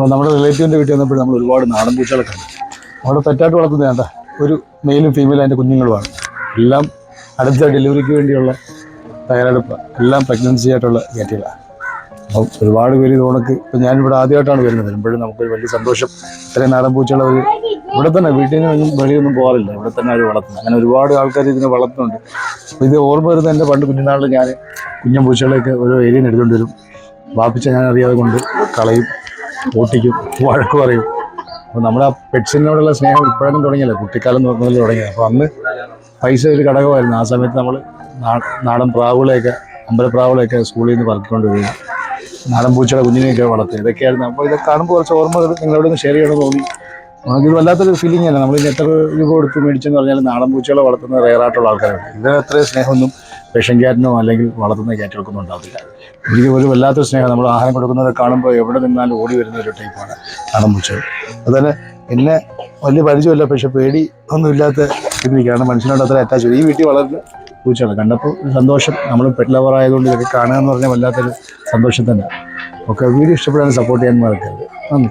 നമ്മുടെ റിലേറ്റീവിൻ്റെ വീട്ടിൽ വന്നപ്പോൾ നമ്മൾ ഒരുപാട് നാടൻ പൂച്ചകളൊക്കെ ഉണ്ട്. അവിടെ പെറ്റായിട്ട് വളർത്തുന്നത് വേണ്ട ഒരു മെയിലും ഫീമെയിലും അതിൻ്റെ കുഞ്ഞുങ്ങളുമാണ്. എല്ലാം അടുത്ത ഡെലിവറിക്ക് വേണ്ടിയുള്ള തയ്യാറെടുപ്പ്, എല്ലാം പ്രഗ്നൻസി ആയിട്ടുള്ള കയറ്റുകളാണ്. അപ്പം ഒരുപാട് പേര് ഇതോണക്ക് ഇപ്പം ഞാനിവിടെ ആദ്യമായിട്ടാണ് വരുന്നത്. വരുമ്പോഴും നമുക്കൊരു വലിയ സന്തോഷം. ഇത്രയും നാടൻ പൂച്ചകളെ ഒരു ഇവിടെ തന്നെ വീട്ടിൽ നിന്നൊന്നും വെളിയൊന്നും പോകാറില്ല, ഇവിടെ തന്നെ അവർ വളർത്തുന്നത്. അങ്ങനെ ഒരുപാട് ആൾക്കാർ ഇതിനെ വളർത്തുന്നുണ്ട്. അപ്പോൾ ഇത് ഓർമ്മ വരുന്നത് എൻ്റെ പണ്ട് കുഞ്ഞുനാളിൽ ഞാൻ കുഞ്ഞൻ പൂച്ചകളെയൊക്കെ ഓരോ ഏരിയയിൽ നിന്ന് എടുത്തുകൊണ്ട് വരും. വാപ്പിച്ച ഞാൻ അറിയാതെ കൊണ്ട് കളയും, ഓട്ടിക്കും, വഴക്ക് പറയും. അപ്പോൾ നമ്മുടെ ആ പെറ്റ്സിനോടുള്ള സ്നേഹം ഇപ്പോഴും തുടങ്ങിയല്ലോ, കുട്ടിക്കാലം മുതൽ തുടങ്ങിയത്. അപ്പോൾ അന്ന് പൈസ ഒരു ഘടകമായിരുന്നു. ആ സമയത്ത് നമ്മൾ നാടൻ പ്രാവുകളെയൊക്കെ അമ്പലപ്രാവുകളെയൊക്കെ സ്കൂളിൽ നിന്ന് പറക്കിക്കൊണ്ട് വരിക, നാടൻ പൂച്ചയുടെ കുഞ്ഞിനെയൊക്കെ വളർത്തുക, ഇതൊക്കെയായിരുന്നു. അപ്പോൾ ഇതൊക്കെ കാണുമ്പോൾ കുറച്ച് ഓർമ്മകൾ നിങ്ങളോട് ഷെയർ ചെയ്യണമെന്ന് തോന്നി. നമുക്കിത് വല്ലാത്തൊരു ഫീലിംഗ് തന്നെ. നമ്മൾ ഇനി എത്ര രൂപ കൊടുത്ത് മേടിച്ചെന്ന് പറഞ്ഞാൽ നാടൻ പൂച്ചകളെ വളർത്തുന്ന റെയറായിട്ടുള്ള ആൾക്കാരുണ്ട്. ഇത് അത്രയും സ്നേഹമൊന്നും പേർഷ്യൻ ക്യാറ്റിനോ അല്ലെങ്കിൽ വളർത്തുന്ന ക്യാറ്റുകൾക്കൊന്നും ഉണ്ടാവില്ല. എനിക്ക് ഒരു വല്ലാത്തൊരു സ്നേഹം. നമ്മൾ ആഹാരം കൊടുക്കുന്നത് കാണുമ്പോൾ എവിടെ നിന്നാലും ഓടി വരുന്ന ഒരു ടൈപ്പാണ് നാടൻ പൂച്ചകൾ. അതുതന്നെ എന്നെ വലിയ പരിചയമില്ല, പക്ഷെ പേടി ഒന്നും ഇല്ലാത്ത രീതിക്കാണ് മനുഷ്യനോട് അത്ര അറ്റാച്ച് ചെയ്ത് ഈ വീട്ടിൽ വളർന്ന പൂച്ചകൾ കണ്ടപ്പോൾ ഒരു സന്തോഷം. നമ്മൾ പെറ്റ് ലവർ ആയതുകൊണ്ട് ഇതൊക്കെ കാണുക എന്ന് പറഞ്ഞാൽ വല്ലാത്തൊരു സന്തോഷം തന്നെ. ഒക്കെ വീഡിയോ ഇഷ്ടപ്പെടാൻ സപ്പോർട്ട് ചെയ്യാൻ മറക്കരുത്. നന്ദി.